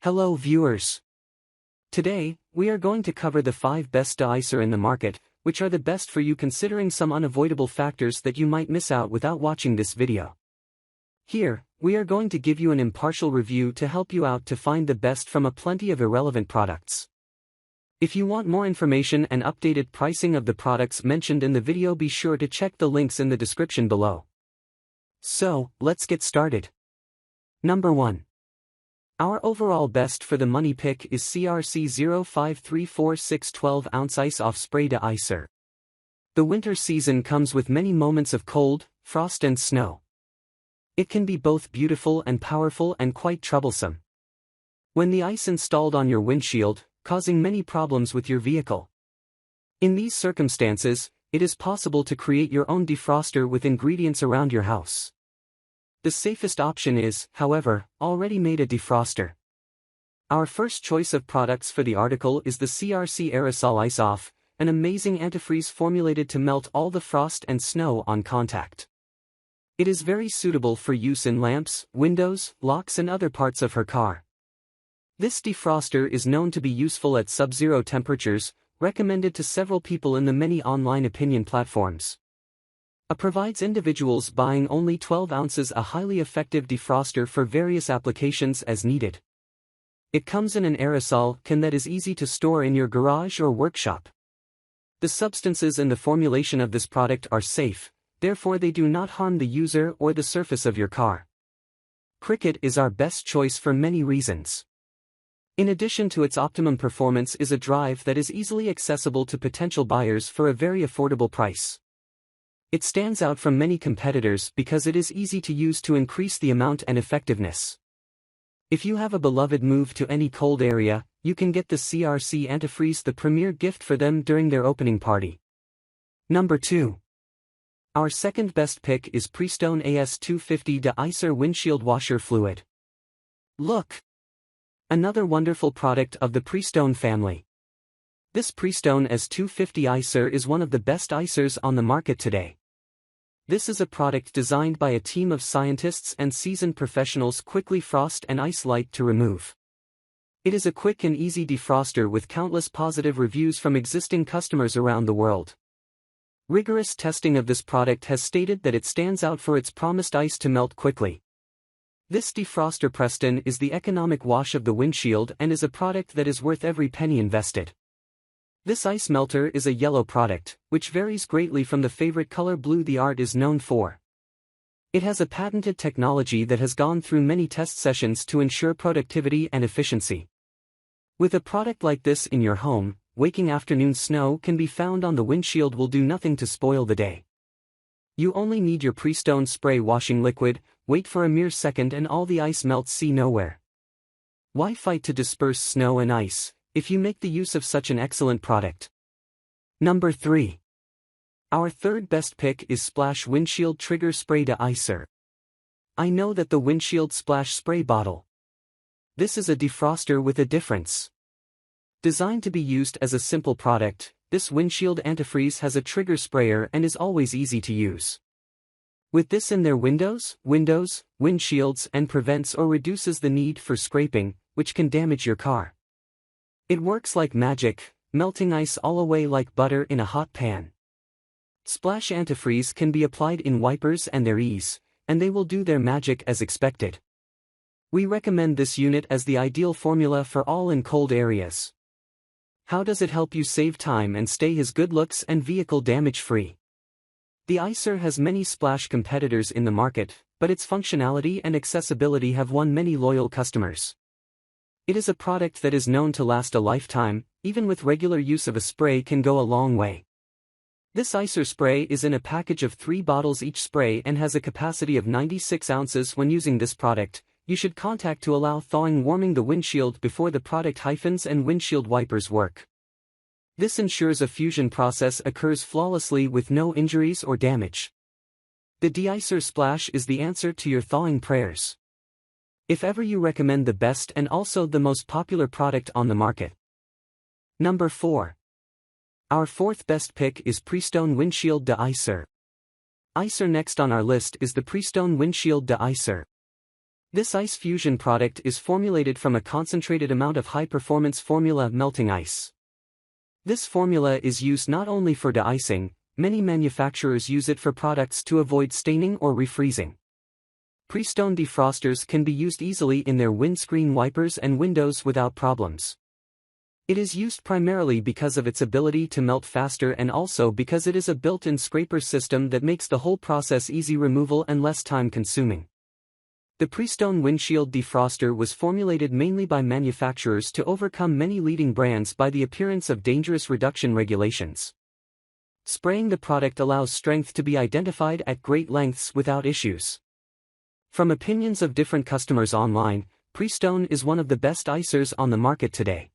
Hello viewers. Today, we are going to cover the 5 best De-Icer in the market, which are the best for you considering some unavoidable factors that you might miss out without watching this video. Here, we are going to give you an impartial review to help you out to find the best from a plenty of irrelevant products. If you want more information and updated pricing of the products mentioned in the video, be sure to check the links in the description below. So, let's get started. Number 1. Our overall best for the money pick is CRC 0534 12-ounce Ice-Off Spray De-Icer. The winter season comes with many moments of cold, frost and snow. It can be both beautiful and powerful and quite troublesome. When the ice installed on your windshield, causing many problems with your vehicle. In these circumstances, it is possible to create your own defroster with ingredients around your house. The safest option is, however, already made a defroster. Our first choice of products for the article is the CRC Aerosol Ice-Off, an amazing antifreeze formulated to melt all the frost and snow on contact. It is very suitable for use in lamps, windows, locks and other parts of her car. This defroster is known to be useful at sub-zero temperatures, recommended to several people in the many online opinion platforms. Provides individuals buying only 12 ounces a highly effective defroster for various applications as needed. It comes in an aerosol can that is easy to store in your garage or workshop. The substances in the formulation of this product are safe, therefore they do not harm the user or the surface of your car. Cricket is our best choice for many reasons. In addition to its optimum performance is a drive that is easily accessible to potential buyers for a very affordable price. It stands out from many competitors because it is easy to use to increase the amount and effectiveness. If you have a beloved move to any cold area, you can get the CRC antifreeze, the premier gift for them during their opening party. Number 2. Our second best pick is Prestone AS250 De-Icer Windshield Washer Fluid. Look! Another wonderful product of the Prestone family. This Prestone AS250 Icer is one of the best icers on the market today. This is a product designed by a team of scientists and seasoned professionals, quickly frost and ice light to remove. It is a quick and easy defroster with countless positive reviews from existing customers around the world. Rigorous testing of this product has stated that it stands out for its promised ice to melt quickly. This defroster Prestone is the economic wash of the windshield and is a product that is worth every penny invested. This ice melter is a yellow product, which varies greatly from the favorite color blue the art is known for. It has a patented technology that has gone through many test sessions to ensure productivity and efficiency. With a product like this in your home, waking afternoon snow can be found on the windshield will do nothing to spoil the day. You only need your Prestone spray washing liquid, wait for a mere second and all the ice melts. See nowhere. Why fight to disperse snow and ice if you make the use of such an excellent product? Number 3. Our third best pick is Splash Windshield Trigger Spray De-Icer. I know that the windshield splash spray bottle. This is a defroster with a difference. Designed to be used as a simple product, this windshield antifreeze has a trigger sprayer and is always easy to use. With this in their windows, windshields and prevents or reduces the need for scraping, which can damage your car. It works like magic, melting ice all away like butter in a hot pan. Splash antifreeze can be applied in wipers and their ease, and they will do their magic as expected. We recommend this unit as the ideal formula for all in cold areas. How does it help you save time and stay his good looks and vehicle damage free? The Icer has many splash competitors in the market, but its functionality and accessibility have won many loyal customers. It is a product that is known to last a lifetime, even with regular use of a spray can go a long way. This Icer spray is in a package of 3 bottles each spray and has a capacity of 96 ounces. When using this product, you should contact to allow thawing warming the windshield before the product hyphens and windshield wipers work. This ensures a fusion process occurs flawlessly with no injuries or damage. The De-Icer Splash is the answer to your thawing prayers. If ever you recommend the best and also the most popular product on the market. Number 4. Our fourth best pick is Prestone Windshield De-Icer. Next on our list is the Prestone Windshield De-Icer. This ice fusion product is formulated from a concentrated amount of high-performance formula melting ice. This formula is used not only for de-icing, many manufacturers use it for products to avoid staining or refreezing. Prestone defrosters can be used easily in their windscreen wipers and windows without problems. It is used primarily because of its ability to melt faster and also because it is a built-in scraper system that makes the whole process easy removal and less time-consuming. The Prestone windshield defroster was formulated mainly by manufacturers to overcome many leading brands by the appearance of dangerous reduction regulations. Spraying the product allows strength to be identified at great lengths without issues. From opinions of different customers online, Prestone is one of the best icers on the market today.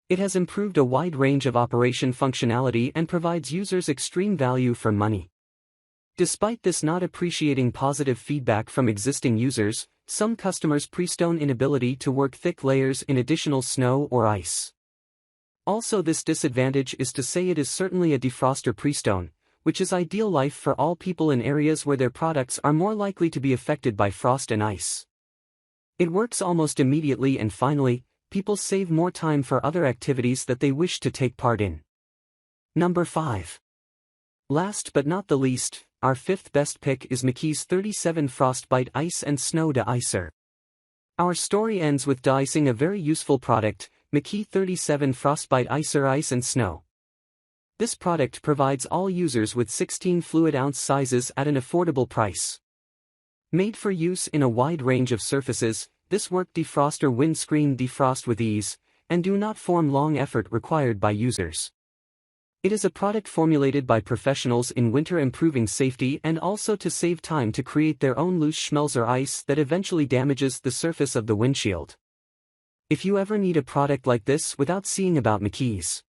It has improved a wide range of operation functionality and provides users extreme value for money. Despite this not appreciating positive feedback from existing users, some customers Prestone inability to work thick layers in additional snow or ice. Also, this disadvantage is to say it is certainly a defroster Prestone, which is ideal life for all people in areas where their products are more likely to be affected by frost and ice. It works almost immediately, and finally, people save more time for other activities that they wish to take part in. Number 5. Last but not the least, our fifth best pick is McKee's 37 Frostbite Ice and Snow De-Icer. Our story ends with de-icing a very useful product, McKee 37 Frostbite Icer Ice and Snow. This product provides all users with 16 fluid ounce sizes at an affordable price. Made for use in a wide range of surfaces, this work defroster windscreen defrost with ease, and do not form long effort required by users. It is a product formulated by professionals in winter, improving safety and also to save time to create their own loose schmelzer ice that eventually damages the surface of the windshield. If you ever need a product like this without seeing about McKee's.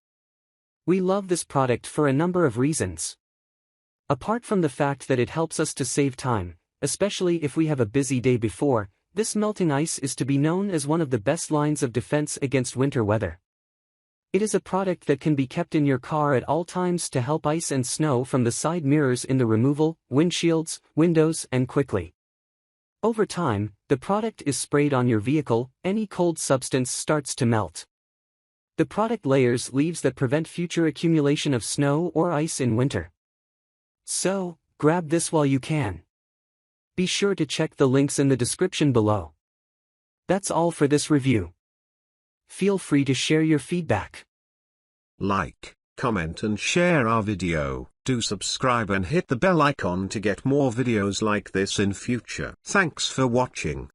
We love this product for a number of reasons. Apart from the fact that it helps us to save time, especially if we have a busy day before, this melting ice is to be known as one of the best lines of defense against winter weather. It is a product that can be kept in your car at all times to help ice and snow from the side mirrors in the removal, windshields, windows, and quickly. Over time, the product is sprayed on your vehicle, any cold substance starts to melt. The product layers leaves that prevent future accumulation of snow or ice in winter. So, grab this while you can. Be sure to check the links in the description below. That's all for this review. Feel free to share your feedback. Like, comment and share our video. Do subscribe and hit the bell icon to get more videos like this in future. Thanks for watching.